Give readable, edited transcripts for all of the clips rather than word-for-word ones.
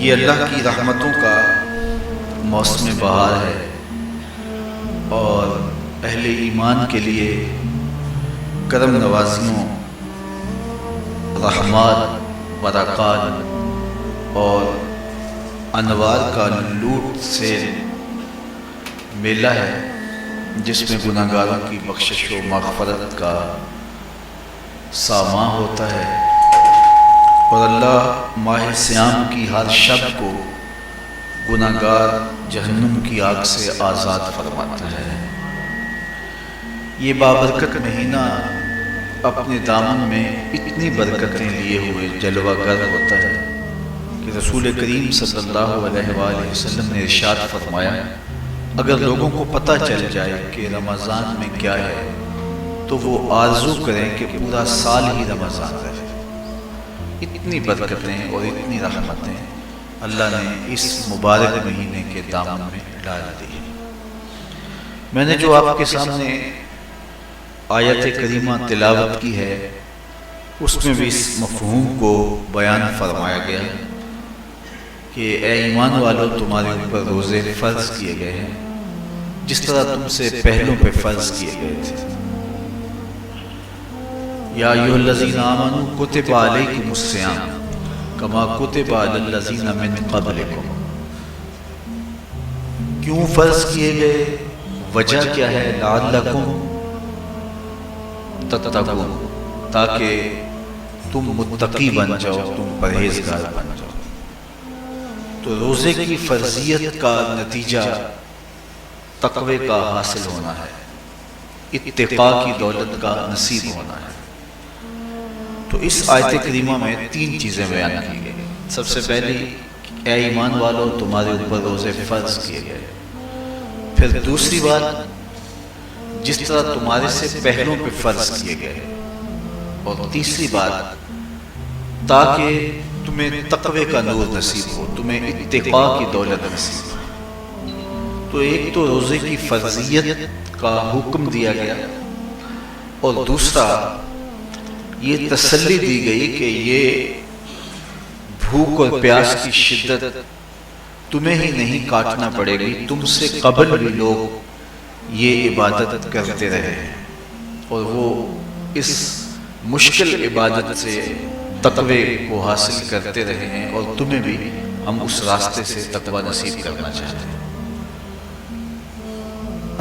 یہ اللہ کی رحمتوں کا موسم بہار ہے اور اہل ایمان کے لیے کرم نوازیوں، رحمات، برکات اور انوار کا لوٹ سے میلہ ہے، جس میں گناہگاروں کی بخشش و مغفرت کا ساماں ہوتا ہے، اور اللہ ماہ صیام کی ہر شب کو گناہگار جہنم کی آگ سے آزاد فرماتا ہے۔ یہ بابرکت مہینہ اپنے دامن میں اتنی برکتیں لیے ہوئے جلوہ گر ہوتا ہے کہ رسول کریم صلی اللہ علیہ وآلہ وسلم نے ارشاد فرمایا، اگر لوگوں کو پتہ چل جائے کہ رمضان میں کیا ہے تو وہ آرزو کریں کہ پورا سال ہی رمضان رہے۔ اتنی برکتیں اور اتنی رحمتیں اللہ نے اس مبارک مہینے کے دامن میں ڈال دی۔ میں نے جو آپ کے سامنے آیت کریمہ تلاوت کی ہے، اس میں بھی اس مفہوم کو بیان فرمایا گیا کہ اے ایمان والو، تمہارے اوپر روزے فرض کیے گئے ہیں جس طرح تم سے پہلوں پہ فرض کیے گئے تھے۔ یا ایھا الذین آمنوا کتب علیکم الصیام کما کتب علی الذین من قبلکم۔ کیوں فرض کیے گئے؟ وجہ کیا ہے؟ لعلکم تتقون، تاکہ تم متقی بن جاؤ، تم پرہیزگار بن جاؤ۔ تو روزے کی فرضیت کا نتیجہ تقوی کا حاصل ہونا ہے، اتقاء کی دولت کا نصیب ہونا ہے۔ تو اس آیت کریمہ میں تین چیزیں بیان کی گئی۔ سب سے پہلی، اے ایمان والو، تمہارے اوپر روزے فرض کیے گئے۔ پھر دوسری بات، جس طرح تمہارے سے پہلوں پہ فرض کیے گئے۔ اور تیسری بات، تاکہ تمہیں تقوی کا نور نصیب ہو، تمہیں اتقاء کی دولت نصیب ہو۔ تو ایک تو روزے کی فرضیت کا حکم دیا گیا، اور دوسرا یہ تسلی دی گئی کہ یہ بھوک اور پیاس کی شدت تمہیں ہی نہیں کاٹنا پڑے گی، تم سے قبل بھی لوگ یہ عبادت کرتے رہے ہیں، اور وہ اس مشکل عبادت سے تقوی کو حاصل کرتے رہے ہیں، اور تمہیں بھی ہم اس راستے سے تقوی نصیب کرنا چاہتے ہیں۔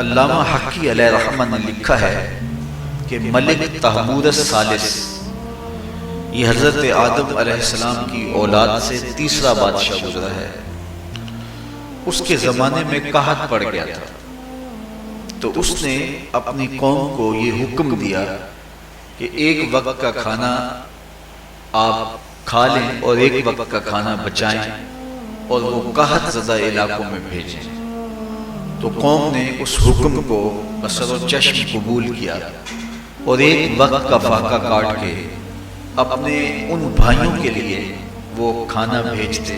علامہ حقی علیہ رحمہ نے لکھا ہے کہ ملک تحمور الثالث، یہ حضرت آدم علیہ السلام کی اولاد سے تیسرا بادشاہ گزرا ہے۔ اس کے زمانے میں قحط پڑ گیا تھا، تو اس نے اپنی قوم کو یہ حکم دیا کہ ایک وقت کا کھانا آپ کھا لیں اور ایک وقت کا کھانا بچائیں، اور وہ قحط زدہ علاقوں میں بھیجیں۔ تو قوم نے اس حکم کو بصر و چشم قبول کیا، اور ایک وقت کا فاقہ کاٹ کے اپنے ان بھائیوں کے لیے وہ کھانا بھیجتے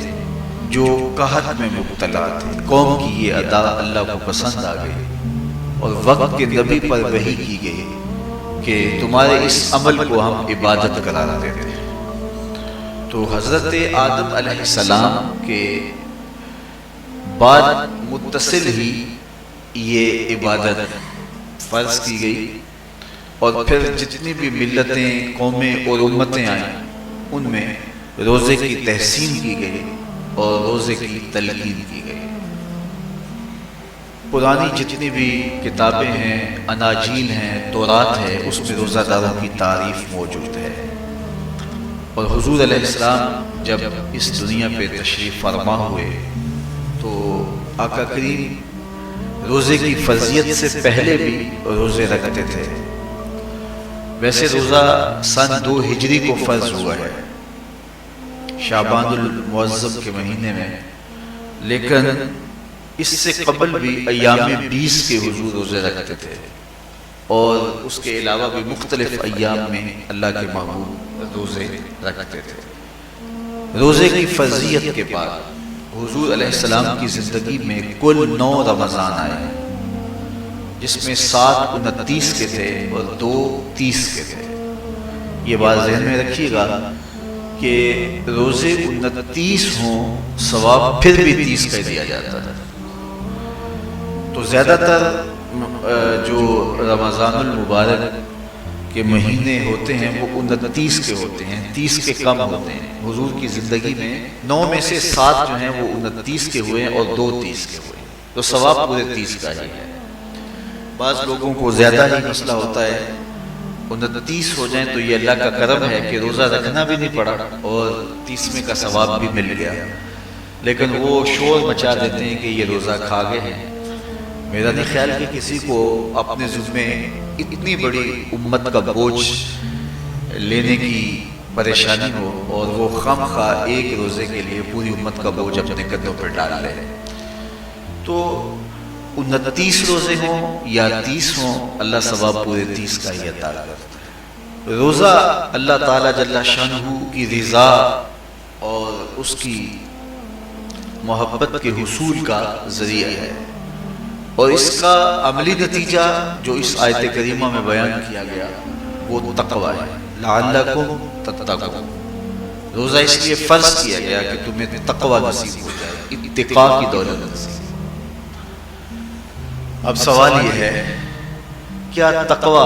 جو قحط میں مبتلا تھے۔ قوم کی یہ ادا اللہ کو پسند آ گئی، اور وقت کے نبی پر وحی کی گئی کہ تمہارے اس عمل کو ہم عبادت قرار دیتے ہیں۔ تو حضرت آدم علیہ السلام کے بعد متصل ہی یہ عبادت فرض کی گئی، اور پھر جتنی بھی ملتیں، قومیں اور امتیں آئیں، ان میں روزے کی تحسین کی گئی اور روزے کی تلقین کی گئی۔ پرانی جتنی بھی کتابیں ہیں، اناجیل ہیں، تورات ہے، اس میں روزہ داروں کی تعریف موجود ہے۔ اور حضور علیہ السلام جب اس دنیا پہ تشریف فرما ہوئے تو آقا کریم روزے کی فرضیت سے پہلے بھی روزے رکھتے تھے۔ ویسے روزہ سن 2 ہجری کو فرض ہوا ہے، شعبان المعظم کے مہینے میں، لیکن اس سے قبل بھی ایام 20 کے حضور روزے رکھتے تھے، اور اس کے علاوہ بھی مختلف ایام میں اللہ کے محبوب روزے رکھتے تھے۔ روزے کی فرضیت کے بعد حضور علیہ السلام کی زندگی میں کل 9 رمضان آئے، جس میں 7 29 کے تھے اور 2 30 کے تھے۔ یہ بات ذہن میں رکھیے گا کہ روزے 29 ہوں ثواب پھر بھی 30 کا دیا جاتا ہے. تو زیادہ تر جو رمضان المبارک کے مہینے ہوتے ہیں وہ 29 کے ہوتے ہیں، 30 کے کم ہوتے ہیں. حضور کی زندگی میں 9 میں سے 7 جو ہیں وہ 29 کے ہوئے ہیں اور 2 30 کے ہوئے ہیں، تو ثواب پورے 30 کا ہی ہے. بعض لوگوں کو زیادہ ہی مسئلہ ہوتا ہے، 29 ہو جائیں تو یہ اللہ کا کرم ہے کہ روزہ رکھنا بھی نہیں پڑا اور 30ویں کا ثواب بھی مل گیا. لیکن وہ شور مچا دیتے ہیں کہ یہ روزہ کھا گئے ہیں. میرا نہیں خیال کہ کسی کو اپنے ذمے اتنی بڑی امت کا بوجھ لینے کی پریشانی ہو اور وہ خام خواہ ایک روزے کے لیے پوری امت کا بوجھ اپنے قدموں پر ڈال لے. تو 29 روزے ہوں یا 30 ہوں، اللہ ثواب پورے 30 کا ہی عطا کرتا ہے. روزہ اللہ تعالیٰ جل شانہ کی رضا اور اس کی محبت کے حصول کا ذریعہ ہے، اور اس کا عملی نتیجہ جو اس آیت کریمہ میں بیان کیا گیا وہ تقوی ہے. لعلکم تتقون. روزہ اس لیے فرض کیا گیا کہ تمہیں تقوی نصیب ہو جائے، اتقاء کی دولت نصیب. اب سوال یہ ہے، کیا تقوی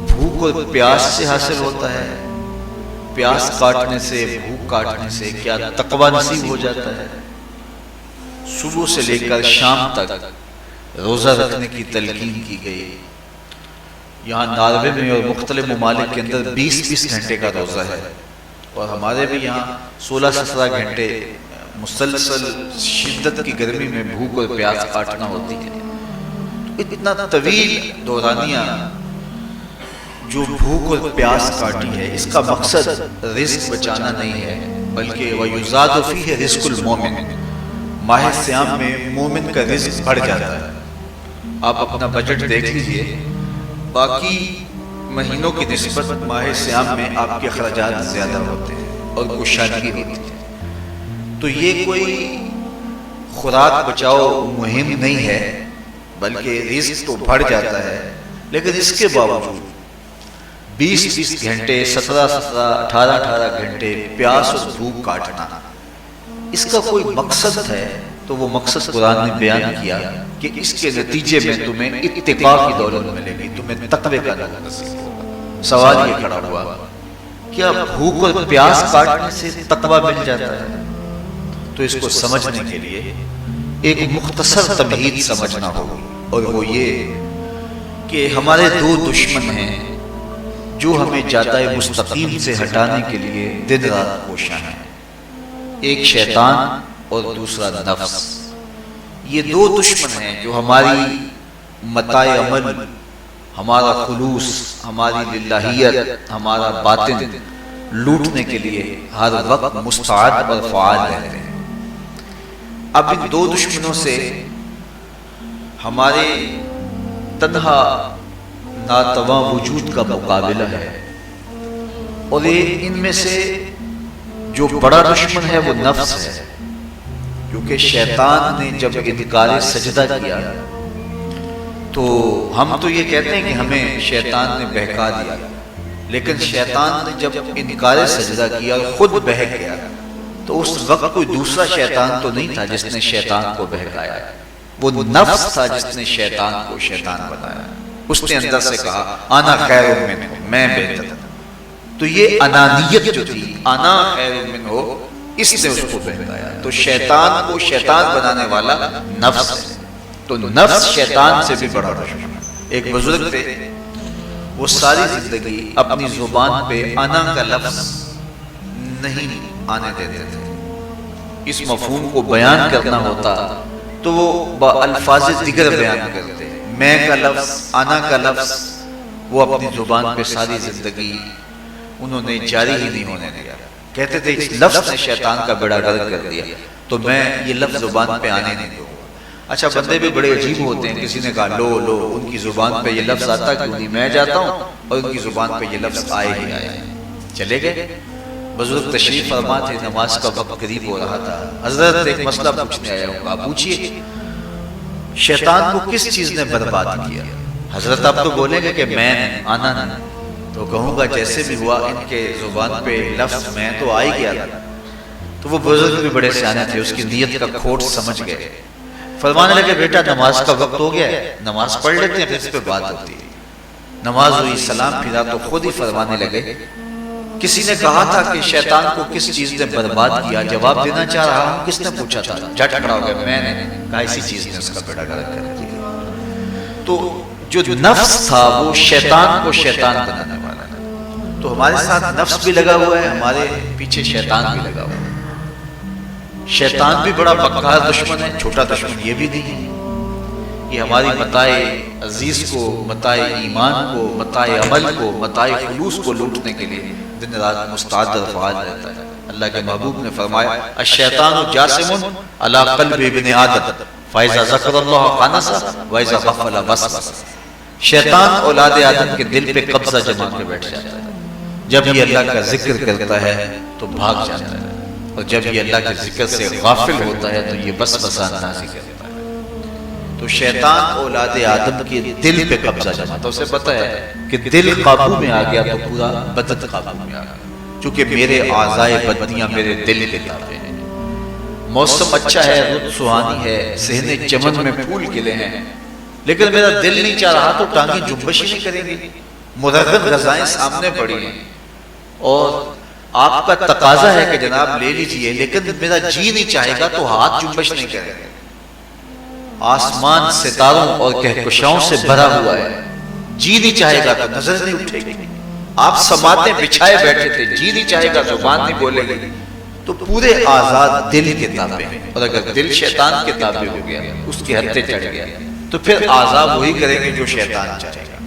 بھوک اور پیاس سے حاصل ہوتا ہے؟ پیاس کاٹنے سے، بھوک کاٹنے سے کیا تقوی نصیب ہو جاتا ہے؟ صبح سے لے کر شام تک روزہ رکھنے کی تلقین کی گئی. یہاں ناروے میں اور مختلف ممالک کے اندر 20 گھنٹے کا روزہ ہے، اور ہمارے بھی یہاں 16-17 گھنٹے مسلسل شدت کی گرمی میں بھوک اور پیاس کاٹنا ہوتی ہے. اتنا طویل دورانیہ جو بھوک اور پیاس کاٹی ہے، اس کا مقصد رزق بچانا نہیں ہے، بلکہ وَيُزَادُ فِيهِ رِزْقُ الْمُؤْمِنِ. ماہ صیام میں مومن کا رزق بڑھ جاتا ہے. آپ اپنا بجٹ دیکھ لیجئے، باقی مہینوں کی نسبت ماہ صیام میں آپ کے اخراجات زیادہ ہوتے ہیں اور کشادگی ہوتی ہے. تو یہ کوئی خوراک بچاؤ مہم نہیں ہے، بلکہ رزق تو بڑھ جاتا ہے. لیکن اس کے باوجود 20 گھنٹے، 17 18 گھنٹے پیاس اور بھوک کاٹنا، اس کا کوئی مقصد ہے تو وہ مقصد قرآن نے بیان کیا کہ اس کے نتیجے میں تمہیں اتقاء کی دولت ملے گی، تمہیں تقوی کا دولت نصیب ہوگا. سوال یہ کھڑا ہوا، کیا بھوک اور پیاس کاٹنے سے تقوی مل جاتا ہے؟ تو اس کو سمجھنے کے لیے ایک مختصر تمہید سمجھنا ہوگی، اور وہ یہ کہ ہمارے 2 دشمن ہیں جو ہمیں جادہ مستقیم سے ہٹانے کے لیے دن رات کوشاں ہیں. ایک شیطان اور دوسرا نفس. یہ 2 دشمن ہیں جو ہماری متاع عمل، ہمارا خلوص، ہماری للہیت، ہمارا باطن لوٹنے کے لیے ہر وقت مستعد اور فعال رہتے ہیں. اب ان 2 دشمنوں سے ہمارے تنہا ناتواں وجود کا مقابلہ ہے، اور ان میں سے جو بڑا دشمن ہے وہ نفس ہے، کیونکہ شیطان نے جب انکار سجدہ کیا تو ہم تو یہ کہتے ہیں کہ ہمیں شیطان نے بہکا دیا، لیکن شیطان نے جب انکار سجدہ کیا اور خود بہک گیا تو اس وقت کوئی دوسرا شیطان تو نہیں تھا جس نے شیطان کو بہکایا، وہ نفس تھا جس نے شیطان کو شیطان بنایا. اس نے اندر سے کہا انا خیر منہ، میں بہتر ہوں. تو یہ انانیت جو تھی، انا خیر منہ، اس نے اس کو بہکایا. تو شیطان کو شیطان بنانے والا نفس ہے. تو نفس شیطان سے بھی بڑا دشمن. ایک بزرگ تھے، وہ ساری زندگی اپنی زبان پہ انا کا لفظ نہیں آنے دیتے تھے. اس مفہوم کو بیان کرنا ہوتا تو وہ الفاظ دیگر بیان کرتے. میں کا لفظ، انا کا لفظ وہ اپنی زبان پہ ساری زندگی انہوں نے جاری ہی نہیں ہونے دیا. کہتے تھے اس لفظ نے شیطان کا بیڑا غرق کر دیا تو میں یہ لفظ زبان پہ آنے نہیں دوں. اچھا، بندے بھی بڑے عجیب ہوتے ہیں. کسی نے کہا لو ان کی زبان پہ یہ لفظ آتا کیوں نہیں؟ میں جاتا ہوں اور ان کی زبان پہ یہ لفظ آئے ہی آئے. چلے گئے. بزرگ تشریف فرما تھے، نماز کا وقت قریب ہو رہا تھا. حضرت ایک مسئلہ پوچھنے آیا ہوں. آپ پوچھئے شیطان کو کس چیز نے برباد کیا؟ حضرت آپ تو بولیں گے کہ میں آنا نہیں. تو کہوں گا جیسے بھی ہوا ان کے زبان پہ لفظ میں تو آ ہی گیا تھا. تو وہ بزرگ بھی بڑے سیانے تھے، اس کی نیت کا کھوٹ سمجھ گئے. فرمانے لگے بیٹا نماز کا وقت ہو گیا ہے، نماز پڑھ لیتے ہیں پھر اس پہ بات ہوتی ہے. نماز ہوئی، سلام پھرا تو خود ہی فرمانے لگے کسی نے کہا تھا کہ شیطان کو کس چیز نے برباد کیا، جواب دینا چاہ رہا ہوں کس نے پوچھا تھا، جھٹ کھڑا ہو گیا میں نے کہا اسی چیز نے اس کا بیڑا گرک کر دیا. تو جو نفس تھا وہ شیطان کو شیطان بنانے والا تھا. تو ہمارے ساتھ نفس بھی لگا ہوا ہے، ہمارے پیچھے شیطان بھی لگا ہوا ہے. شیطان بھی بڑا مکار دشمن ہے، چھوٹا دشمن یہ بھی نہیں ہے. یہ ہماری متاع عزیز کو، متاع ایمان کو، متاع عمل کو، متاع خلوص کو لوٹنے کے لیے دن رات مستعد اور فعال رہتا ہے. اللہ کے محبوب نے فرمایا الشیطان جاسم علی قلب ابن آدم فاذا ذکر اللہ خنس واذا غفل وسوس. شیطان اولاد آدم کے دل پہ قبضہ جما کے بیٹھ جاتا ہے. جب یہ اللہ کا ذکر کرتا ہے تو بھاگ جاتا ہے، اور جب یہ اللہ کے ذکر سے غافل ہوتا ہے تو یہ وسوسہ نازل کرتا ہے. تو شیطان اولاد آدم کے دل پہ قبضہ جماتا. اسے پتہ ہے کہ دل قابو میں آ گیا تو پورا بدن قابو میں آ گیا، چونکہ میرے اعضائے بدنیاں میرے دل کے تابع ہیں. موسم اچھا ہے، رت سہانی ہے، صحنے چمن میں پھول کھلے ہیں، لیکن میرا دل نہیں چاہ رہا تو ٹانگیں جنبش ہی نہیں کریں گی. مرغن غذائیں سامنے پڑی ہیں اور آپ کا تقاضا ہے کہ جناب لے لیجئے، لیکن میرا جی نہیں چاہے گا تو ہاتھ جنبش نہیں کرے گا. آسمان ستاروں اور کہکشاؤں سے بھرا ہوا ہے، جی نہیں چاہے گا تو نظر نہیں اٹھے گی. آپ سماعتیں بچھائے بیٹھے تھے، جی نہیں چاہے گا زبان نہیں بولے گی. تو پورے آزاد دل کے تابع ہیں، اور اگر دل شیطان کے تابع ہو گیا، اس کے ہتھے چڑھ گیا تو پھر آزاد وہی کریں گے جو شیطان چاہے گا.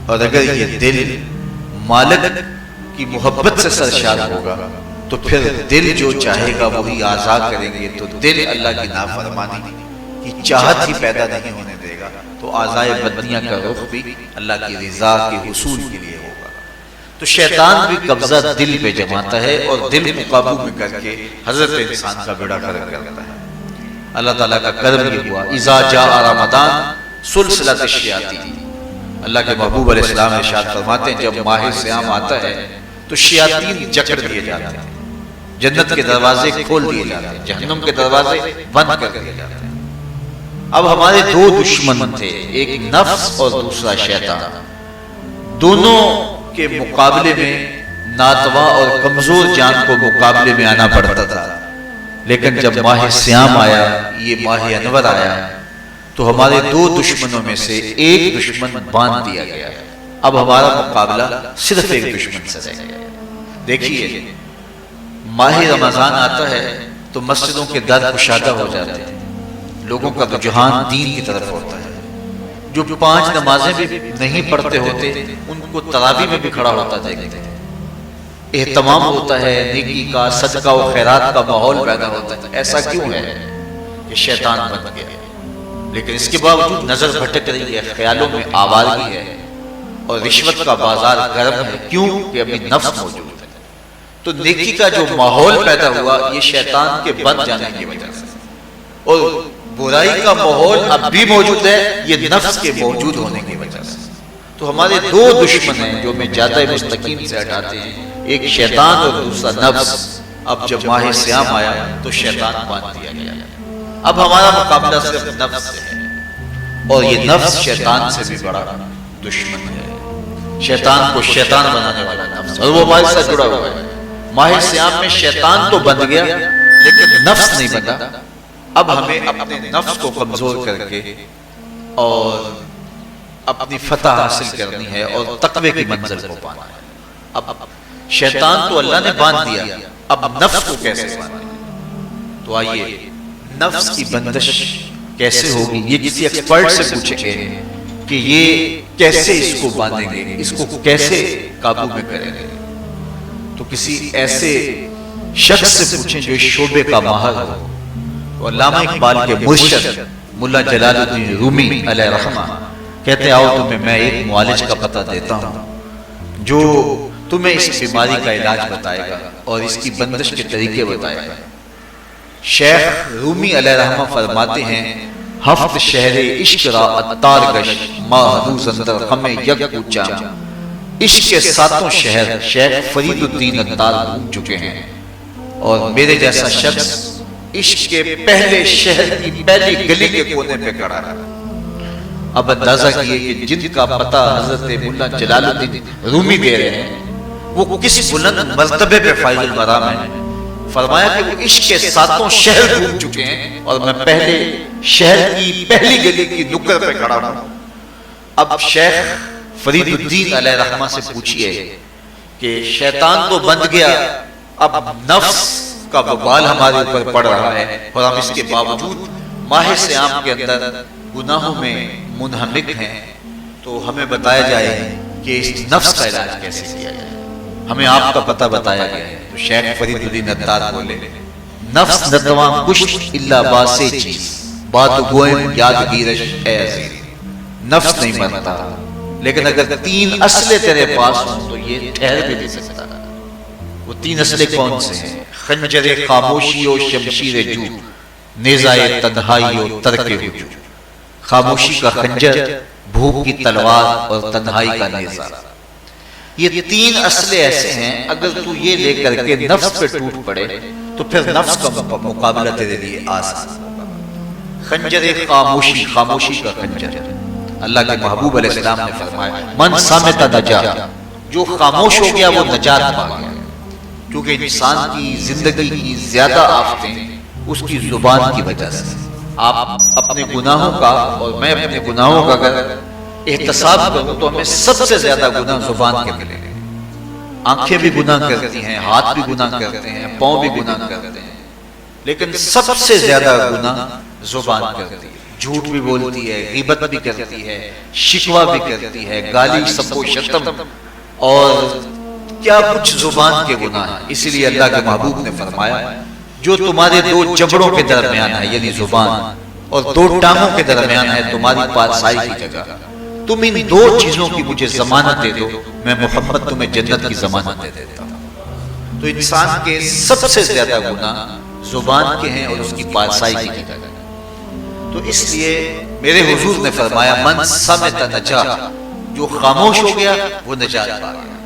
اور اگر یہ دل مالک کی محبت سے سرشار ہوگا تو پھر دل جو چاہے گا وہی آزاد کریں گے. تو دل اللہ کی نافرمانی کی چاہت ہی پیدا نہیں ہونے دے گا، تو اعضائے بدنیاں کا رخ بھی اللہ کی رضا کے حصول کے لیے ہوگا. تو شیطان بھی قبضہ دل پہ جماتا ہے اور دل کو قابو میں کر کے حضرت انسان کا بیڑا گرک کرتا ہے. اللہ تعالیٰ کا کرم یہ ہوا اذا جاء رمضان سلسلۃ الشیاطین. اللہ کے محبوب علیہ السلام ارشاد فرماتے ہیں جب ماہ صیام آتا ہے تو شیاطین جکڑ دیے جاتے ہیں، جنت کے دروازے کھول دیے جاتے ہیں، جہنم کے دروازے بند کر دیے جاتے ہیں. اب ہمارے دو دشمن تھے، ایک نفس اور دوسرا شیطان. دونوں کے مقابلے میں ناتواں اور کمزور جان کو مقابلے میں آنا پڑتا تھا. لیکن جب ماہ سیام آیا، یہ ماہ انور آیا، تو ہمارے دو دشمنوں میں سے ایک دشمن باندھ دیا گیا. اب ہمارا مقابلہ صرف ایک دشمن سے رہ گیا. دیکھیے ماہ رمضان آتا ہے تو مسجدوں کے در کشادہ ہو جاتے ہیں، لوگوں کا رجحان دین کی طرف ہوتا ہے. جو 5 نمازیں بھی نہیں پڑھتے ہوتے ان کو تراویح میں بھی کھڑا ہوتا دیکھتے ہیں. اہتمام ہوتا ہے، نیکی کا، صدقہ و خیرات کا ماحول پیدا ہوتا ہے. ایسا کیوں ہے کہ شیطان بن گیا، لیکن اس کے باوجود نظر بھٹک رہی ہے، خیالوں میں آوارگی ہے اور رشوت کا بازار گرم ہے. کیوں کہ ابھی نفس موجود ہے. تو نیکی کا جو ماحول پیدا ہوا یہ شیطان کے بن جانے کی وجہ سے، اور برائی کا ماحول اب بھی موجود ہے یہ نفس کے موجود ہونے کی وجہ سے. تو ہمارے دو دشمن ہیں جو ہمیں جادہ مستقیم سے ہٹاتے ہیں، ایک شیطان اور دوسرا نفس. اب جب ماہ سیام آیا تو شیطان باندھ دیا گیا. اب ہمارا مقابلہ صرف نفس سے ہے، اور یہ نفس شیطان سے بھی بڑا دشمن ہے. شیطان کو شیطان بنانے والا نفس، اور وہ ہمارے ساتھ جڑا ہوا ہے. ماہ سیام میں شیطان تو بن گیا لیکن نفس نہیں بنا. اب ہمیں اپنے نفس کو کمزور کر کے اور اپنی فتح حاصل کرنی ہے اور تقوی کی منزل کو پانا ہے. اب شیطان تو اللہ نے باندھ دیا، اب نفس کو کیسے باندھیں؟ تو آئیے نفس کی بندش کیسے ہوگی یہ کسی ایکسپرٹ سے پوچھیں گے کہ یہ کیسے اس کو باندھیں گے، اس کو کیسے قابو میں کریں گے. تو کسی ایسے شخص سے پوچھیں جو اس شعبے کا ماہر ہو. تو علامہ اقبال کے مرشد ملا جلال الدین رومی علیہ رحمہ کہتے آؤ تمہیں میں ایک معالج کا پتہ دیتا ہوں جو تمہیں اس بیماری کا علاج بتائے گا اور اس کی بندش کے طریقے بتائے گا. شیخ رومی علیہ رحمہ فرماتے ہیں ہفت شہر عشق را اتار گش ما ہنوز اندر ہمیں یک پوچھا عشق کے ساتوں شہر شیخ فرید الدین عطار گھوم چکے ہیں، اور میرے جیسا شخص عشق کے پہلے شہر کی پہلی گلی کے کونے پہ کھڑا ہے۔ اب اندازہ کیے کہ جن کا پتہ حضرت مولا جلال الدین رومی دے رہے ہیں وہ کس بلند مرتبے پہ فائز المرام ہے۔ فرمایا کہ وہ عشق کے ساتوں شہر گھوم چکے ہیں اور میں پہلے شہر کی پہلی گلی کی نکڑ پہ کھڑا ہوں۔ اب شیخ فرید الدین علیہ رحمہ سے پوچھئے کہ شیطان تو بند گیا، اب نفس کا وبال ہمارے اوپر پڑ رہا ہے اور ہم اس کے باوجود ماہ صیام کے اندر گناہوں میں منہمک ہیں، تو ہمیں بتایا جائے کہ اس نفس کا علاج کیسے کیا جائے، ہمیں آپ کا پتہ بتایا گیا ہے۔ تو شیخ فرید الدین عطار بولے نفس نتواں کشت الا باسے چیز بات گوئم یاد گیرش اے عزیز، نفس نہیں مرتا لیکن اگر 3 اسلحے تیرے پاس ہوں تو یہ ٹھہر بھی نہیں سکتا۔ وہ 3 اسلحے کون سے ہیں؟ خنجر خاموشی و شمشیر جو، نیزہ تنہائی و ترک ہجوم۔ خاموشی کا خنجر، بھوک کی تلوار اور تنہائی کا نیزہ، یہ 3 اسلحے ایسے ہیں اگر تو یہ لے کر کے نفس پہ ٹوٹ پڑے تو پھر نفس کا مقابلہ تیرے لیے آسان ہوگا۔ خنجر خاموشی، خاموشی کا خنجر، اللہ کے محبوب علیہ السلام نے فرمایا من صامت نجا، جو خاموش ہو گیا وہ نجات پا گیا، کیونکہ انسان کی زندگی کی زیادہ آفتیں اس کی زبان کی وجہ سے۔ آپ اپنے گناہوں کا اور میں اپنے گناہوں کا اگر احتساب کروں تو ہمیں سب سے زیادہ گناہ زبان کے ملیں گے۔ آنکھیں بھی گناہ کرتی ہیں، ہاتھ بھی گناہ کرتے ہیں، پاؤں بھی گناہ کرتے ہیں، لیکن سب سے زیادہ گناہ زبان کرتی ہے۔ جھوٹ بھی بولتی ہے، غیبت بھی کرتی ہے، شکوہ بھی کرتی ہے، گالی سب و شتم اور کیا کچھ زبان کے گناہ ہیں۔ اسی لیے اللہ کے محبوب نے فرمایا جو تمہارے 2 جبڑوں کے درمیان ہے یعنی زبان اور 2 ٹانگوں کے درمیان ہے تمہاری پارسائی کی جگہ، تم ان 2 چیزوں کی مجھے ضمانت دے دو، میں محمد تمہیں جنت کی ضمانت دے دیتا ہوں۔ تو انسان کے سب سے زیادہ گناہ زبان کے ہیں اور اس کی پارسائی کی جگہ۔ تو اس لیے میرے حضور نے فرمایا من صمت نجا، جو خاموش ہو گیا وہ نجات پا گیا۔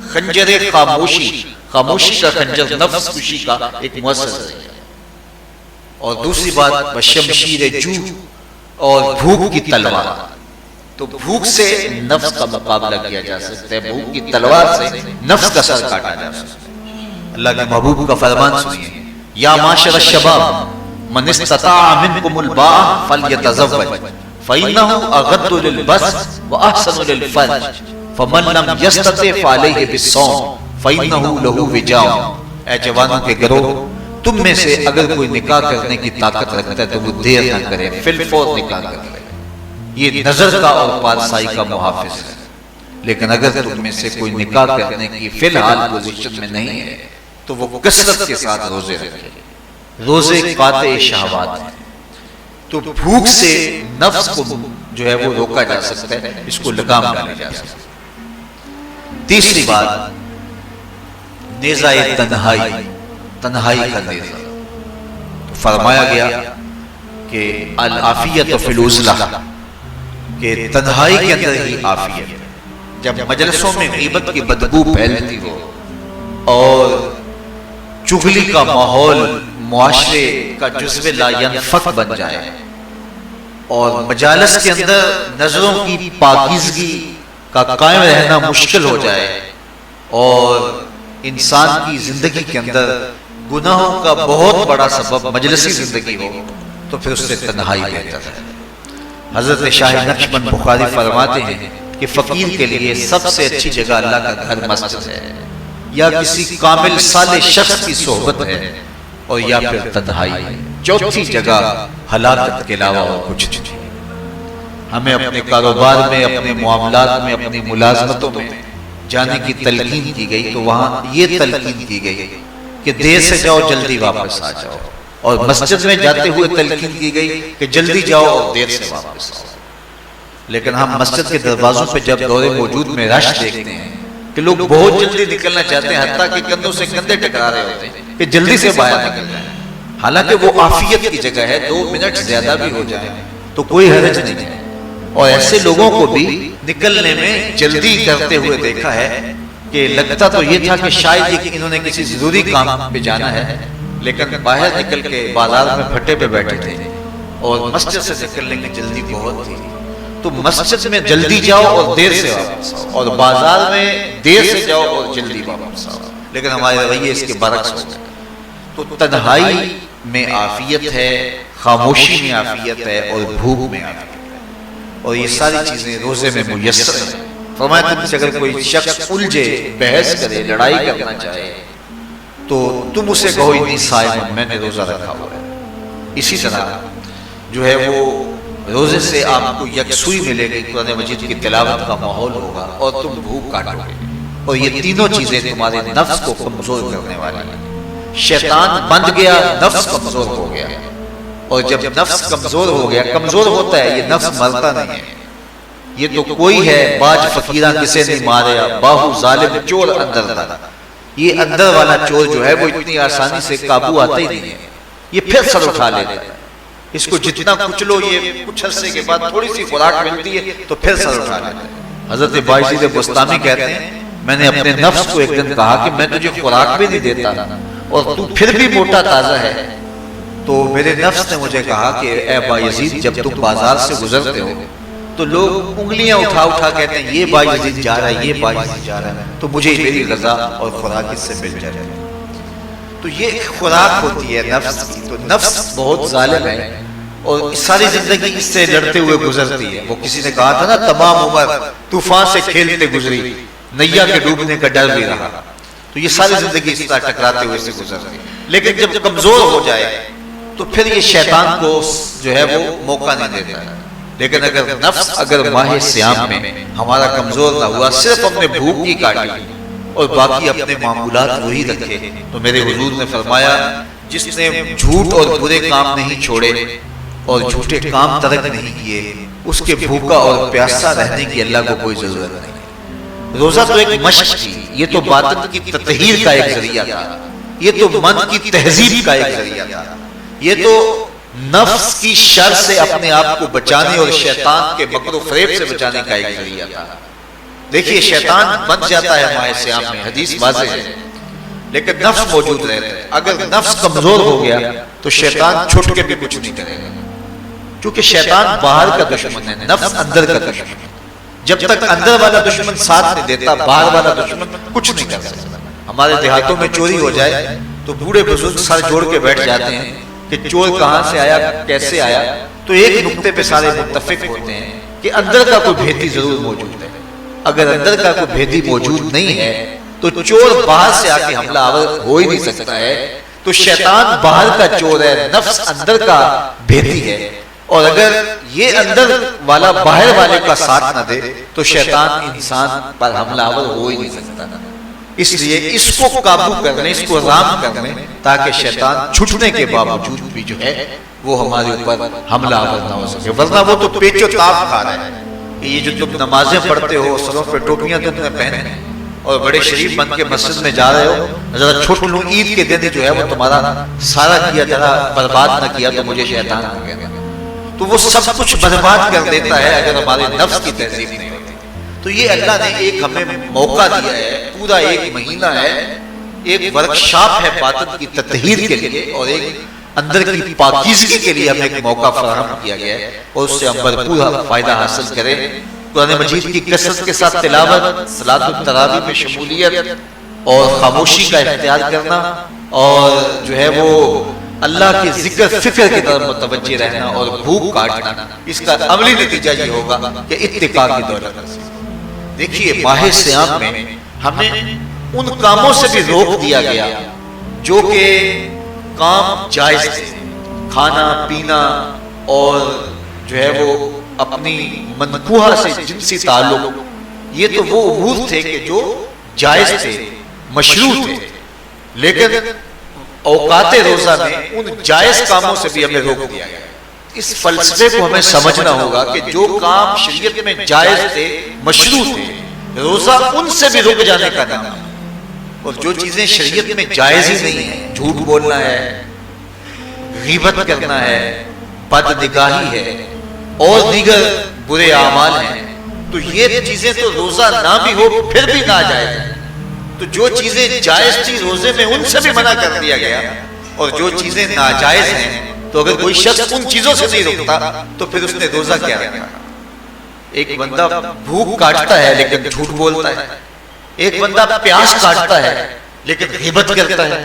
خنجر خاموشی، خاموشی کا خنجر نفس کشی کا ایک مؤثر ذریعہ، اور دوسری بات بشمشیر جو اور بھوک کی تلوار، تو بھوک سے نفس کا مقابلہ کیا جا سکتا ہے، بھوک کی تلوار سے نفس کا سر کاٹا جا سکتا ہے۔ اللہ کے محبوب کا فرمان سنیے یا معاشر الشباب من استطاع منکم الباء فلیتزوج فإنه اغض للبصر واحسن للفرج فمن لم يستطع فعليه بالصوم فإنه له وجاء۔ اے جوانوں کے گروہ، تم میں سے اگر کوئی نکاح کرنے کی طاقت رکھتا ہے تو وہ دیر نہ کرے، فی الفور نکاح کر لے، یہ نظر کا اور پارسائی کا محافظ ہے۔ لیکن اگر تم میں سے کوئی نکاح کرنے کی فی الحال پوزیشن میں نہیں ہے تو وہ کثرت کے ساتھ روزے رکھے۔ روزے قاطع شہوات ہیں، تو بھوک سے نفس کو جو ہے وہ روکا جا سکتا ہے، اس کو لگام ڈالی جا سکتا ہے۔ تیسری بات نیزہ تنہائی، تنہائی کا نیزہ، تو فرمایا گیا کہ العافیت فی العزلہ، کہ تنہائی کے اندر ہی عافیت ہے۔ جب مجلسوں میں غیبت کی بدبو پھیلتی ہو اور چغلی کا ماحول معاشرے کا جزو لا ینفک بن جائے اور مجالس کے اندر نظروں کی پاکیزگی کا قائم رہنا مشکل ہو جائے اور انسان کی زندگی کے اندر گناہوں کا بہت بڑا سبب مجلسی زندگی ہو تو پھر اس سے تنہائی بہتر ہے۔ حضرت شاہ نقشبند بخاری فرماتے ہیں کہ فقیر کے لیے سب سے اچھی جگہ اللہ کا گھر مسجد ہے، یا کسی کامل صالح شخص کی صحبت ہے، اور یا پھر تنہائی ہے۔ چوتھی جگہ ہلاکت کے علاوہ اور کچھ نہیں۔ ہمیں اپنے کاروبار میں، اپنے معاملات میں، اپنی ملازمتوں میں جانے کی تلقین کی گئی تو وہاں یہ تلقین کی گئی کہ دیر سے جاؤ جلدی واپس آ جاؤ، اور مسجد میں جاتے ہوئے تلقین کی گئی کہ جلدی جاؤ اور دیر سے واپس آؤ۔ لیکن ہم مسجد کے دروازوں پہ جب دور موجود میں رش دیکھتے ہیں کہ لوگ بہت جلدی نکلنا چاہتے ہیں، حتیٰ کہ کندھوں سے کندھے ٹکرا رہے ہوتے ہیں کہ جلدی سے باہر نکل جائیں، حالانکہ وہ عافیت کی جگہ ہے، 2 منٹ زیادہ بھی ہو جائے تو کوئی حرج نہیں ہے، اور ایسے لوگوں کو بھی نکلنے میں جلدی کرتے ہوئے دیکھا ہے کہ لگتا تو یہ تھا کہ شاید یہ انہوں نے کسی ضروری کام پہ جانا ہے، لیکن باہر نکل کے بازار میں پھٹے پہ بیٹھے تھے اور مسجد سے نکلنے کی جلدی بہت تھی۔ تو مسجد میں جلدی جاؤ اور دیر سے واپس آؤ، اور بازار میں دیر سے جاؤ اور جلدی واپس آؤ، لیکن ہمارے رویے اس کے برعکس ہو گئے۔ تو تنہائی میں عافیت ہے، خاموشی میں عافیت ہے، اور بھوک میں عافیت ہے، اور یہ ساری چیزیں روزے میں میسر ہیں۔ فرمایا تم سے اگر کوئی شخص الجھے، بحث کرے، لڑائی کرنا چاہے تو تم اسے کہو انی صائم، میں نے روزہ رکھا ہوا ہے۔ اسی طرح جو ہے وہ روزے سے آپ کو یکسوئی ملے گی، قرآن مجید کی تلاوت کا ماحول ہوگا، اور تم بھوک کاٹو گے، اور یہ تینوں چیزیں تمہارے نفس کو کمزور کرنے والی ہیں۔ شیطان بند گیا، نفس کمزور ہو گیا، اور جب نفس کمزور ہو گیا، کمزور ہوتا ہے، یہ نفس مرتا نہیں ہے۔ یہ تو کوئی ہے باج فقیراں کسے نہیں مارے، باہو ظالم چور اندر تھا، یہ اندر والا چور جو ہے وہ اتنی آسانی سے قابو آتا ہی نہیں ہے، یہ پھر سر اٹھا لیتا ہے۔ اس کو جتنا کچلو، یہ کچھ عرصے کے بعد تھوڑی سی خوراک ملتی ہے تو پھر سر اٹھا لیتا ہے۔ حضرت باعزید بستامی کہتے ہیں میں نے اپنے نفس کو ایک دن کہا کہ میں تجھے خوراک بھی نہیں دیتا اور تو پھر بھی موٹا تازہ ہے، تو میرے نفس نے مجھے کہا کہ اے باعزید جب تم بازار سے گزرتے ہو تو لوگ انگلیاں اٹھا اٹھا کہتے ہیں یہ باعزید جا رہا ہے، یہ باعزید جا رہا ہے، تو مجھے میری غذا اور خوراک اس سے مل جائے۔ تو یہ خوراک ہوتی ہے نفس کی، تو نفس بہت ظالم ہے اور ساری زندگی اس سے لڑتے ہوئے گزرتی ہے۔ وہ کسی نے کہا تھا نا تمام عمر طوفان سے کھیلتے گزری، نیا کے ڈوبنے کا ڈر بھی رہا، تو یہ ساری زندگی اس طرح ٹکراتے ہوئے سے گزرتی ہے۔ لیکن جب کمزور ہو جائے تو پھر یہ شیطان کو جو ہے وہ موقع نہیں دیتا ہے۔ لیکن اگر نفس اگر ماہ سیام میں ہمارا کمزور نہ ہوا، صرف ہم نے بھوک کی کاٹی اور باقی اپنے معمولات وہی رکھے، تو میرے حضور نے فرمایا جس نے جھوٹ اور برے کام نہیں چھوڑے اور جھوٹے کام ترک نہیں کیے، اس کے بھوکا اور پیاسا رہنے کی اللہ کو کوئی ضرورت نہیں۔ روزہ تو ایک مشق تھی، یہ تو باطن کی تطہیر کا ایک ذریعہ تھا، یہ تو من کی تہذیب کا ایک ذریعہ تھا، یہ تو نفس کی شر سے اپنے آپ کو بچانے اور شیطان کے مکر و فریب سے بچانے کا ایک ذریعہ تھا۔ دیکھیے شیطان بن جاتا ہے ماہ سیام میں، حدیث واضح ہے، لیکن نفس موجود رہتا ہے۔ اگر نفس کمزور ہو گیا تو شیطان چھٹ کے بھی کچھ نہیں کرے گا، کیونکہ شیطان باہر کا دشمن ہے، نفس اندر کا دشمن ہے۔ جب تک اندر والا دشمن ساتھ نہیں دیتا، باہر والا دشمن کچھ نہیں کر سکتا۔ ہمارے دیہاتوں میں چوری ہو جائے تو بوڑھے بزرگ سر جوڑ کے بیٹھ جاتے ہیں کہ چور کہاں سے آیا، کیسے آیا، تو ایک نقطے پہ سارے متفق ہوتے ہیں کہ اندر کا کوئی بھیدی ضرور موجود ہے۔ اگر اندر کا کوئی بھیدی موجود نہیں ہے تو چور باہر سے آ کے حملہ آور ہو ہی نہیں سکتا ہے۔ تو شیطان باہر کا چور ہے، نفس اندر کا بھیدی ہے، اور اگر یہ اندر والا باہر والے کا ساتھ نہ دے تو شیطان انسان پر حملہ آور ہو ہی نہیں سکتا۔ اس لیے اس کو قابو کرنے، اس کو رام کرنے، تاکہ شیطان چھٹنے کے باوجود بھی جو ہے وہ ہمارے اوپر حملہ آور نہ ہو سکے، ورنہ وہ تو پیچ و تاب کھا رہا ہے۔ یہ جو تم نمازیں پڑھتے ہو، سروں پہ ٹوپیاں تم نے پہنے اور بڑے شریف بن کے مسجد میں جا رہے ہو، ذرا چھوٹ لوں عید کے دن جو ہے وہ تمہارا سارا کیا ذرا برباد نہ کیا تو مجھے شیطان ہو گیا، تو وہ سب کچھ برباد کر دیتا ہے اگر ہمارے نفس کی تہذیب نہیں ہوتی۔ تو یہ اللہ نے ایک ہمیں موقع دیا ہے، پورا ایک مہینہ ہے، ایک ورکشاپ ہے باطن کی تطہیر کے لیے اور ایک اندر کی پاکیزگی کے لیے ہمیں ایک موقع فراہم کیا گیا ہے، اور اس سے ہم بھرپور فائدہ حاصل کریں۔ قرآن مجید کی کثرت کے ساتھ تلاوت، صلاۃ التراویح میں شمولیت اور خاموشی کا اختیار کرنا، اور جو ہے وہ اللہ کے ذکر فکر کی طرف متوجہ رہنا اور بھوک کاٹنا، اس کا عملی نتیجہ یہ ہوگا کہ اتقاء کی دولت حاصل۔ دیکھیے ماہ سیام میں ہمیں ان کاموں سے بھی روک دیا گیا جو کہ کام جائز تھے، کھانا پینا اور جو ہے وہ اپنی منکوحہ سے جنسی تعلق، یہ تو وہ امور تھے کہ جو جائز تھے، مشروع تھے، لیکن اوقات روزہ میں ان جائز کاموں سے بھی ہمیں روک دیا گیا۔ اس فلسفے کو ہمیں سمجھنا ہوگا کہ جو کام شریعت میں جائز تھے، مشروع تھے، روزہ ان سے بھی رک جانے کا نام ہے، اور جو چیزیں شریعت میں جائز ہی نہیں ہیں، جھوٹ بولنا ہے، غیبت کرنا ہے، بد نگاہی ہے، اور دیگر برے اعمال ہیں، تو یہ چیزیں تو روزہ نہ بھی ہو پھر بھی ناجائز ہیں۔ تو جو چیزیں جائز تھی روزے میں ان سے بھی منع کر دیا گیا، اور جو چیزیں ناجائز ہیں تو اگر کوئی شخص ان چیزوں سے نہیں رکتا تو پھر اس نے روزہ کیا رکھا؟ ایک بندہ بھوک کاٹتا ہے لیکن جھوٹ بولتا ہے، ایک بندہ پیاس کاٹتا ہے لیکن غیبت کرتا ہے،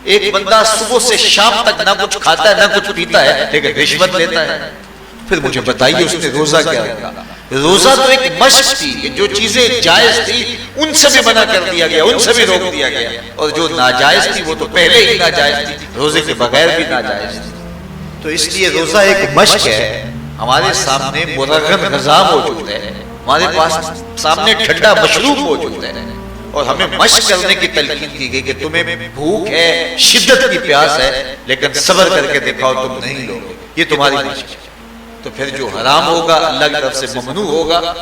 ایک بندہ صبح سے شام تک نہ کچھ کھاتا ہے نہ کچھ پیتا ہے لیکن رشوت لیتا ہے۔ پھر مجھے بتائیے اس نے روزہ کیا رکھا؟ روزہ تو ایک مشق تھی کہ جو چیزیں جائز تھی ان سے بھی منع کر دیا گیا، ان سے بھی روک دیا گیا، اور جو ناجائز تھی وہ تو پہلے ہی ناجائز تھی، روزے کے بغیر بھی ناجائز تھی۔ تو اس لیے روزہ ایک مشق ہے، ہمارے سامنے مرغن غذا موجود ہے، ہمارے پاس سامنے ٹھنڈا مشروب موجود ہے، اور ہمیں مشق کرنے کی تلقین کی گئی کہ تمہیں بھوک ہے، شدت کی پیاس ہے، لیکن صبر کر کے دکھاؤ تم نہیں لو گے، یہ تمہاری مشق ہے۔ تو پھر جو حرام ہوگا اللہ کی طرف سے ممنوع ہوگا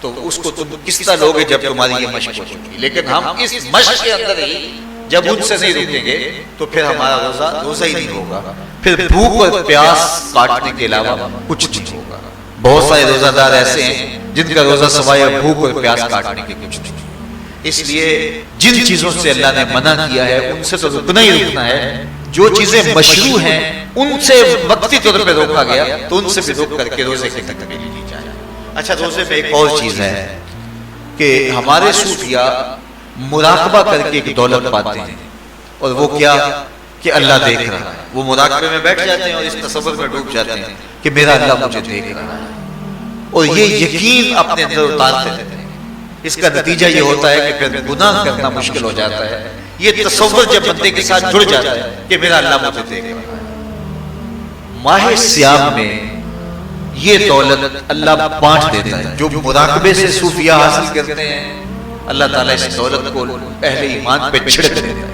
تو اس کو تم کس طرح لوگے جب تمہاری یہ مشق ہو چکی؟ لیکن ہم اس مشق کے اندر ہی جب ان سے نہیں رکیں گے تو پھر ہمارا روزہ ہی نہیں ہوگا، پھر بھوک اور پیاس کاٹنے کے علاوہ کچھ نہیں ہوگا۔ بہت سارے روزہ دار ایسے ہیں جن کا روزہ سوائے بھوک اور پیاس کاٹنے کے کچھ نہیں۔ اس لیے جن چیزوں سے اللہ نے منع کیا ہے ان سے تو رکنا ہی رکنا ہے، جو چیزیں مشروع ہیں ان سے وقتی طور پہ روکا گیا تو ان سے بھی روک کر کے روزے کی تکمیل کی جائے۔ اچھا، روزے میں ایک اور چیز ہے کہ ہمارے صوفیاء مراقبہ کر کے ایک دولت پاتے ہیں، اور وہ کیا کہ اللہ دیکھ رہا ہے۔ وہ مراقبے میں بیٹھ جاتے ہیں اور اس تصور میں ڈوب جاتے ہیں کہ میرا اللہ مجھے دیکھ رہا ہے، اور یہ یقین اپنے اندر اتارتے رہتے ہیں۔ اس کا نتیجہ یہ ہوتا ہے کہ پھر گناہ کرنا مشکل ہو جاتا ہے۔ یہ تصور جب بندے کے ساتھ جڑ جاتا ہے کہ میرا اللہ مجھے دیکھ رہا ہے۔ ماہ سیام میں یہ دولت اللہ بانٹ دیتا ہے، جو مراقبے سے صوفیاء حاصل کرتے ہیں اللہ تعالیٰ اس دولت کو اہل ایمان پہ چھڑک دیتا ہے۔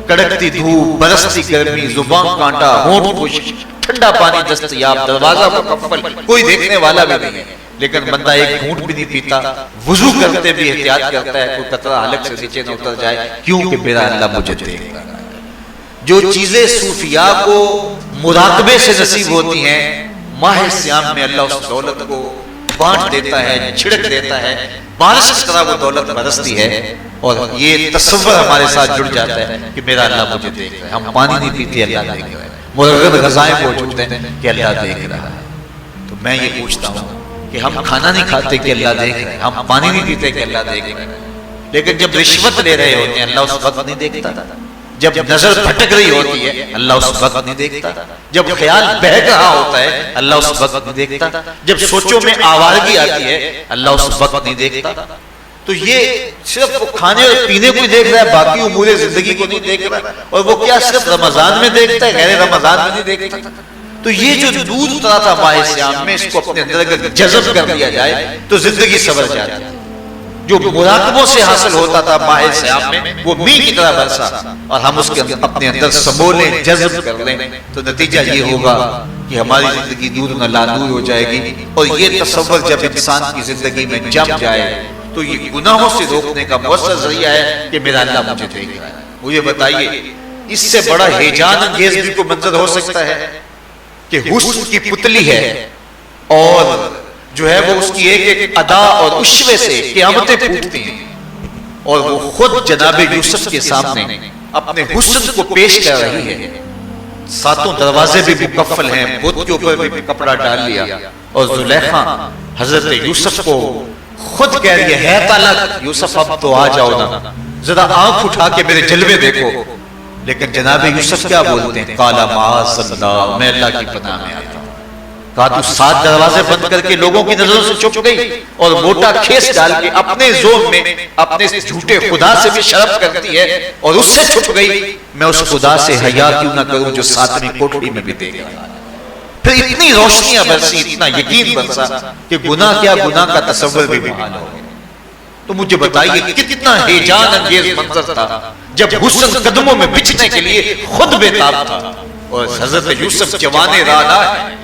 کڑکتی دھوپ، برستی گرمی، زبان کانٹا، ہونٹ خشک، ٹھنڈا پانی دستیاب، دروازہ مکفل، کوئی دیکھنے والا بھی نہیں، لیکن بندہ ایک گھونٹ بھی نہیں پیتا، وضو کرتے بھی احتیاط کرتا ہے کوئی قطرہ حلق سے نیچے نہ اتر جائے، کیونکہ میرا اللہ مجھے دیکھ رہا ہے۔ جو چیزیں صوفیاء کو مراقبے سے نصیب ہوتی ہیں، ماہ سیام میں اللہ اس دولت کو بانٹ دیتا ہے، چھڑک دیتا ہے، بارش کی طرح وہ دولت برستی ہے، اور یہ تصور ہمارے ساتھ جڑ جاتا ہے کہ میرا اللہ مجھے دیکھ رہا ہے۔ ہم پانی نہیں پیتے، اللہ دیکھ رہا ہے، مرغن غذائیں موجود ہیں کہ اللہ دیکھ رہا ہے۔ تو میں یہ پوچھتا ہوں کہ ہم کھانا نہیں کھاتے کہ اللہ دیکھ رہے ہیں، ہم پانی نہیں پیتے کہ اللہ دیکھ رہے ہیں، لیکن جب رشوت لے رہے ہوتے ہیں اللہ اس وقت نہیں دیکھتا، جب نظر بھٹک رہی ہوتی ہے اللہ اس وقت نہیں دیکھتا، جب خیال بہک رہا ہوتا ہے اللہ اس وقت نہیں دیکھتا، جب سوچوں میں آوارگی آتی ہے اللہ اس وقت نہیں دیکھتا۔ تو یہ صرف کھانے اور پینے کو ہی دیکھ رہا ہے، باقی امور زندگی کو نہیں دیکھ رہا، اور وہ کیا صرف رمضان میں دیکھتا ہے، غیر رمضان میں نہیں دیکھتا۔ تو یہ جو دودھ اترا تھا ماہ سیام میں، اس کو اپنے اندر اگر جذب کر دیا جائے تو زندگی سنور جاتی ہے۔ جو مراقبوں سے حاصل ہوتا تھا ماہ سیام میں وہ میل کی طرح برسا، اور ہم اس کے اپنے اندر سمولیں، جذب کر لیں تو نتیجہ یہ ہوگا کہ ہماری زندگی نور نہ لانور ہو جائے گی۔ اور یہ تصور جب انسان کی زندگی میں جم جائے تو یہ گناہوں سے روکنے کا مؤثر ذریعہ ہے کہ میرا اللہ مجھے دیکھ رہا ہے۔ مجھے بتائیے اس سے بڑا ہیجان انگیز بھی کوئی منظر ہو سکتا ہے کہ حسن کی پتلی ہے، اور جو ہے وہ اس کی ایک ایک ادا اور اشوے سے قیامتیں پھوٹتی ہیں، اور وہ خود جناب یوسف کے سامنے اپنے حسن کو پیش کر رہی ہے۔ ساتوں دروازے بھی مکفل ہیں، بت کے اوپر بھی کپڑا ڈال لیا، اور زلیخا حضرت یوسف کو خود کہہ رہی ہے طالق یوسف اب تو آ جاؤ نا، ذرا آنکھ اٹھا کے میرے جلوے دیکھو۔ لیکن جناب یوسف کیا بولتے ہیں؟ قال معاذ اللہ، میں اللہ کی پناہ میں آتا ہوں۔ کہا تو 7 دروازے بند کر کے لوگوں کی نظروں سے چھپ گئی، اور موٹا کھیس ڈال کے اپنے زوم میں اپنے جھوٹے خدا سے بھی شرف کرتی ہے اور اس سے چھپ گئی، میں اس خدا سے حیا کیوں نہ کروں جو 7ویں کوٹڑی میں بھی دیکھ رہا ہے۔ پھر اتنی روشنیاں برسی، اتنا یقین برسا کہ گناہ کیا، گناہ کا تصور بھی محال ہو گیا۔ تو مجھے بتائیے کتنا ہیجان انگیز منظر تھا جب حسن قدموں میں بچھنے کے لیے خود بےتاب تھا، اور حضرت یوسف جوان رانا ہے،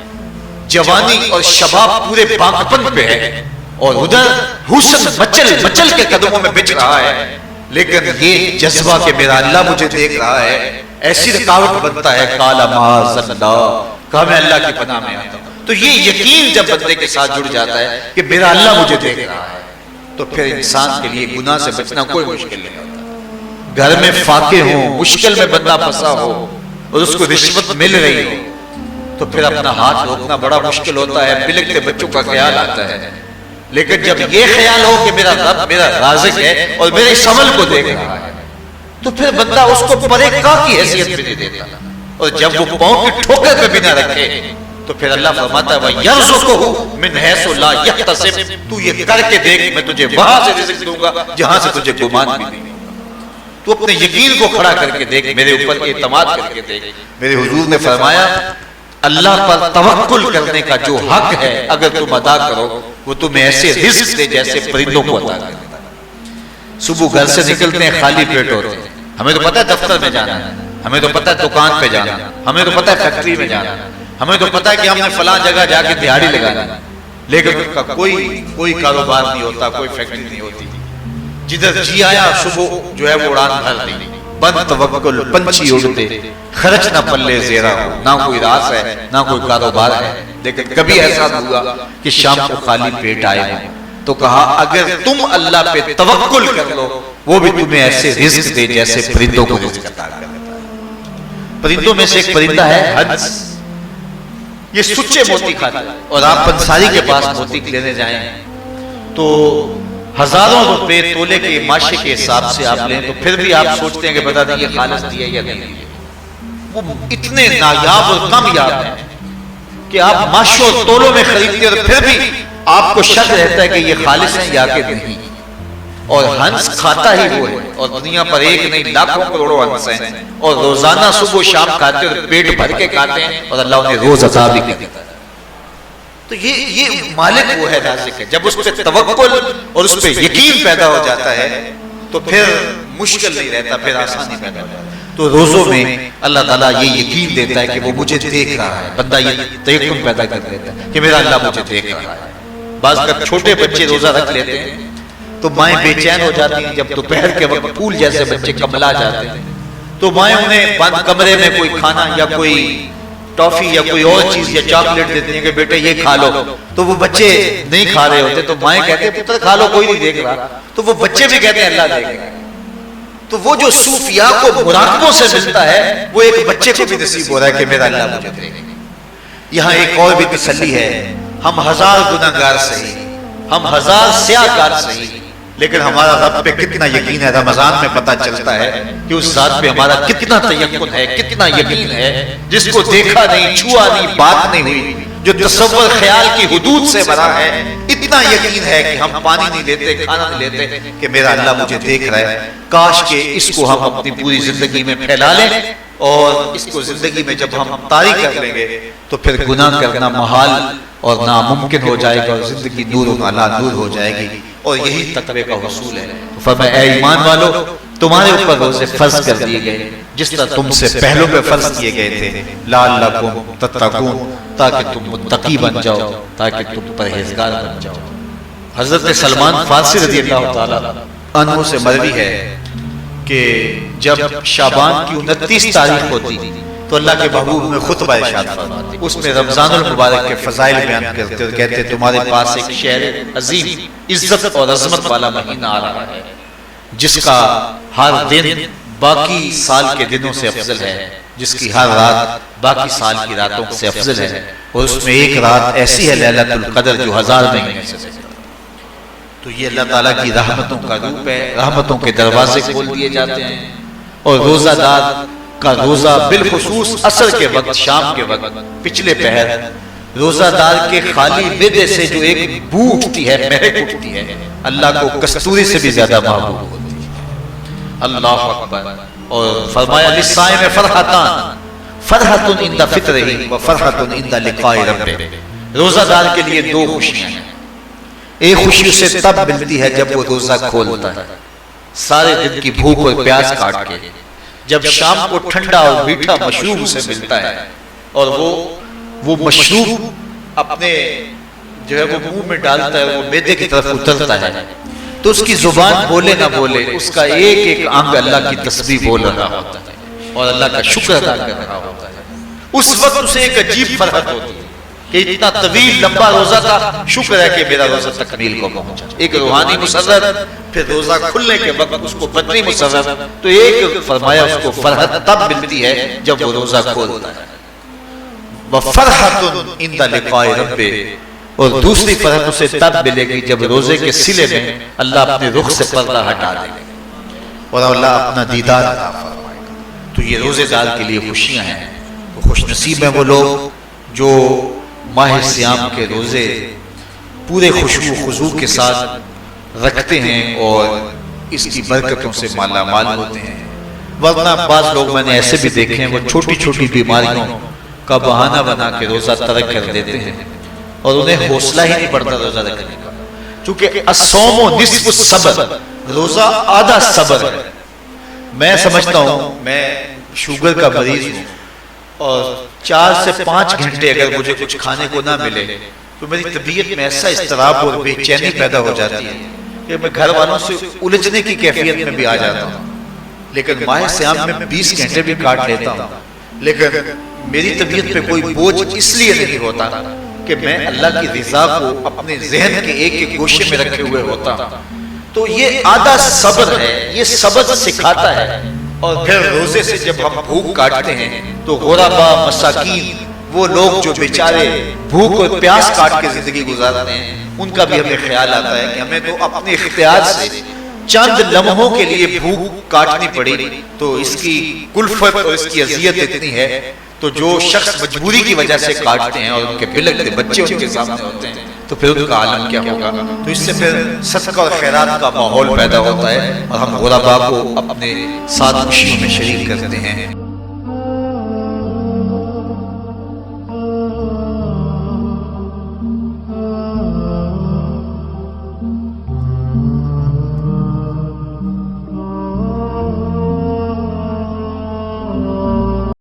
جوانی اور شباب پورے باقپن پہ ہے، اور ادھر حسن مچل مچل کے قدموں میں بچھ رہا ہے، لیکن یہ جذبہ کہ میرا اللہ مجھے دیکھ رہا ہے ایسی رکاوٹ بنتا ہے۔ قال معاذ اللہ، کہا میں اللہ کی پناہ میں آتا ہوں۔ تو یہ یقین جب بندے کے ساتھ جڑ جاتا ہے کہ میرا اللہ مجھے دیکھ رہا ہے، تو پھر انسان کے لیے گناہ سے بچنا کوئی مشکل نہیں ہوتا۔ گھر میں فاقے ہوں، مشکل میں بندہ پھنسا ہو اور اس کو رشوت مل رہی ہو، تو پھر اپنا ہاتھ روکنا بڑا مشکل ہوتا ہے، بلکتے بچوں کا خیال آتا ہے۔ لیکن جب یہ خیال ہو کہ میرا رب میرا رازق ہے اور میرے اس عمل کو دیکھ رہا ہے، تو پھر بندہ اس کو پرے کا کی حیثیت بھی نہیں دیتا، اور جب وہ پاؤں کی ٹھوکر پہ بھی نہ رکھے تو پھر اللہ فرماتا ہے وَيَرْزُقُهُ مِنْ حَيْثُ لَا يَحْتَسِبُ، تو یہ کر کے دیکھ میں تجھے وہاں سے رزق دوں گا جہاں سے تجھے گمان بھی نہیں ہوگا۔ تو اپنے یقین کو کھڑا کر کے دیکھ، میرے اوپر اعتماد کر کے دیکھ۔ میرے حضور نے فرمایا اللہ پر توکل کرنے کا جو حق ہے اگر تم ادا کرو، وہ تمہیں ایسے رزق دے جیسے پرندوں کو عطا کرتا ہے۔ صبح گھر سے نکلتے ہیں خالی پیٹ ہوتے ہیں، ہمیں تو پتہ ہے دفتر میں جانا ہے، ہمیں تو پتہ ہے دکان پہ جانا ہے، ہمیں تو پتہ ہے فیکٹری میں جانا ہے، ہمیں تو پتہ ہے کہ ہم نے فلاں جگہ جا کے دیہڑی لگانا ہے، لیکن ان کا کوئی کاروبار نہیں ہوتا، کوئی فیکٹری نہیں ہوتی۔ جدھر جی آیا صبح جو ہے وہ اڑان بھر دی، بند توکل پنچھی اڑتے، خرچ نہ پلے زیرہ ہو، نہ کوئی راز ہے نہ کوئی کاروبار ہے۔ لیکن کبھی ایسا ہوا کہ شام کو خالی پیٹ آئے ہیں تو کہا اگر تم اللہ پہ توکل کر لو وہ بھی تمہیں ایسے رزق دے جیسے پرندوں کو رزق عطا کرتا ہے۔ پرندوں میں سے ایک پرندہ ہے ہنس، یہ سچے موتی کھاتا ہے، اور آپ پنساری کے پاس موتی لینے جائیں تو ہزاروں روپے تولے کے ماشے کے حساب سے آپ لیں تو پھر بھی آپ سوچتے ہیں کہ بتا دیں یہ خالص دی ہے یا نہیں دی ہے۔ وہ اتنے نایاب اور کامیاب ہیں کہ آپ ماشوں اور تولوں میں خریدتے اور پھر بھی آپ کو شک رہتا ہے کہ یہ خالص ہیں یا کہ نہیں۔ اور ہنس کھاتا ہی وہ ہے، اور دنیا پر ایک نہیں لاکھوں کروڑوں ہنس ہیں، اور روزانہ صبح و شام کھاتے اور پیٹ بھر کے کھاتے ہیں، اور اللہ انہیں روز عطا بھی کرتا ہے۔ تو یہ مالک وہ ہے رازق ہے۔ جب اس پہ توکل اور اس پہ یقین پیدا ہو جاتا ہے تو پھر مشکل نہیں رہتا، پھر آسانی پیدا ہو جاتا ہے۔ تو روزوں میں اللہ تعالیٰ یہ یقین دیتا ہے کہ وہ مجھے دیکھ رہا ہے، بندہ یہ تیقن پیدا کر دیتا ہے کہ میرا اللہ مجھے دیکھ رہا ہے۔ بعض کا چھوٹے بچے روزہ رکھ لیتے ہیں تو مائیں بے چین ہو جاتی ہیں، جب دوپہر کے وقت پھول جیسے بچے کملا جاتے ہیں تو مائیں انہیں بند کمرے میں کوئی کھانا یا کوئی ٹافی یا کوئی اور چیز یا چاکلیٹ دیتی ہیں کہ بیٹے یہ کھا لو، تو وہ بچے نہیں کھا رہے ہوتے تو مائیں کہتے ہیں پتر کھا لو کوئی نہیں دیکھ رہا، تو وہ بچے بھی کہتے ہیں اللہ دیکھ رہا ہے۔ تو وہ جو صوفیاء کو مراقبوں سے ملتا ہے وہ ایک بچے کو بھی نصیب ہو رہا ہے کہ میرا اللہ مجھے دیکھ رہا ہے۔ یہاں ایک اور بھی تسلی ہے، ہم ہزار گناہگار صحیح، ہم ہزار سیاہکار صحیح، لیکن ہمارا رب پہ کتنا یقین ہے رمضان میں پتہ چلتا ہے کہ اس ذات پہ ہمارا کتنا تیقن ہے، کتنا یقین ہے، جس کو دیکھا نہیں، چھوا نہیں، بات نہیں ہوئی، جو تصور خیال کی حدود سے بھرا ہے، اتنا یقین ہے کہ ہم پانی نہیں لیتے، کھانا نہیں لیتے کہ میرا اللہ مجھے دیکھ رہا ہے۔ کاش کہ اس کو ہم اپنی پوری زندگی میں پھیلا لیں، اور اس کو زندگی میں جب ہم طاری کر لیں گے تو پھر گناہ کرنا محال اور ناممکن ہو جائے گا، اور زندگی نور و علا نور ہو جائے گی، اور یہی تقوی کا حصول ہے۔ فرمایا اے ایمان والو تمہارے اوپر روزے فرض کر دیے گئے جس طرح تم سے پہلوں پہ فرض کیے گئے تھے، لعلکم تتقون، تاکہ تم متقی بن جاؤ، تاکہ تم پرہیزگار بن جاؤ۔ حضرت سلمان فارسی رضی اللہ تعالیٰ عنہ سے مروی ہے کہ جب شعبان کی 29 تاریخ ہوتی تو اللہ کے محبوب میں خطبہ ارشاد فرماتے، اس میں رمضان المبارک کے فضائل بیان کرتے اور کہتے تمہارے پاس ایک شہر عظیم عزت اور عظمت والا مہینہ آ رہا ہے جس کا ہر دن باقی سال کے دنوں سے افضل ہے، جس کی ہر رات باقی سال کی راتوں سے افضل ہے، اور اس میں ایک رات ایسی ہے لیلۃ القدر جو 1000 مہینے سے افضل ہے۔ تو یہ اللہ تعالیٰ کی رحمتوں کا روپ ہے، رحمتوں کے دروازے کھول دیے جاتے ہیں، اور روزہ دار کا روزہ بالخصوص عصر کے وقت، شام کے وقت، پچھلے پہر، روزہ دار کے خالی معدے سے جو ایک بو اٹھتی ہے، مہک اٹھتی ہے، اللہ کو کستوری سے بھی زیادہ محبوب ہوتی ہے۔ اللہ اکبر۔ اور فرمایا للصائم فرحتان، فرحۃ عند فطرہ و فرحۃ عند لقاء ربہ، روزہ دار کے لیے دو خوشیاں ہیں۔ ایک خوشی اسے تب ملتی ہے جب وہ روزہ کھولتا ہے سارے دن کی بھوک اور پیاس کاٹ کے، جب شام کو ٹھنڈا اور میٹھا مشروب اسے ملتا ہے اور وہ مشروب اپنے جو ہے وہ منہ میں ڈالتا ہے، وہ معدے کی طرف اترتا ہے تو اس کی زبان بولے نہ بولے اس کا ایک ایک انگ اللہ کی تسبیح بول رہا ہوتا ہے اور اللہ کا شکر ادا کر رہا ہوتا ہے۔ اس وقت اسے ایک عجیب فرحت ہوتی ہے، کہ اتنا طویل لمبا روزہ تھا، شکر ہے کہ میرا روزہ تکمیل کو پہنچا۔ ایک روحانی مسرت، پھر روزہ کھلنے کے وقت اس کو بدنی مسرت، تو ایک فرمایا اس کو فرحت تب ملتی ہے جب وہ روزہ کھولتا ہے، وَفَرْحَةٌ عِنْدَ لِقَاءِ رَبِّهِ، اور دوسری فرحت اسے تب ملے گی جب روزے کے صلے میں اللہ اپنے رخ سے پردہ ہٹا دے گا اور اللہ اپنا دیدار عطا فرمائے گا۔ تو یہ روزے دار کے لیے خوشیاں ہیں، تو خوش نصیب ہیں وہ لوگ جو ماہ سیام کے روزے پورے خشوع و خضوع کے ساتھ رکھتے ہیں اور اس کی برکتوں سے مالا مال ہوتے ہیں۔ ورنہ بعض لوگ میں نے ایسے بھی دیکھے ہیں، وہ چھوٹی چھوٹی بیماریوں کا بہانہ بنا کے روزہ ترک کر دیتے ہیں اور انہیں حوصلہ ہی نہیں پڑتا روزہ رکھنے کا، چونکہ الصوم نصف الصبر، روزہ آدھا صبر ہے۔ میں سمجھتا ہوں، میں شوگر کا مریض ہوں اور 4 سے 5 گھنٹے اگر مجھے کچھ کھانے کو نہ ملے تو میری طبیعت میں ایسا اضطراب اور بے چینی پیدا ہو جاتی ہے کہ میں گھر والوں سے الجھنے کی کیفیت میں بھی آ جاتا ہوں۔ لیکن ماہ سیام میں 20 گھنٹے بھی کاٹ لیتا ہوں، لیکن میری طبیعت پہ کوئی بوجھ اس لیے نہیں ہوتا کہ میں اللہ کی رضا کو اپنے ذہن کے ایک ایک گوشے میں رکھے ہوئے ہوتا ہوں۔ تو یہ آدھا صبر ہے، یہ صبر سکھاتا ہے۔ اور پھر روزے سے جب ہم بھوک کاٹتے ہیں تو غربا، مساکین، وہ لوگ جو بیچارے بھوک اور پیاس کاٹ کے زندگی گزارتے ہیں، ان کا بھی ہمیں خیال آتا ہے کہ ہمیں تو اپنے اختیار سے چند لمحوں کے لیے بھوک کاٹنی پڑی، تو اس کی کلفت اور اس کی اذیت اتنی ہے، تو جو شخص مجبوری کی وجہ سے کاٹتے ہیں اور ان کے بلکتے بچے ان کے سامنے ہوتے ہیں تو پھر ان کا عالم کیا ہوگا۔ تو اس سے پھر صدقہ اور خیرات کا ماحول پیدا ہوتا ہے اور ہم غربا کو اپنے ساتھ خوشیوں میں شریک کرتے ہیں۔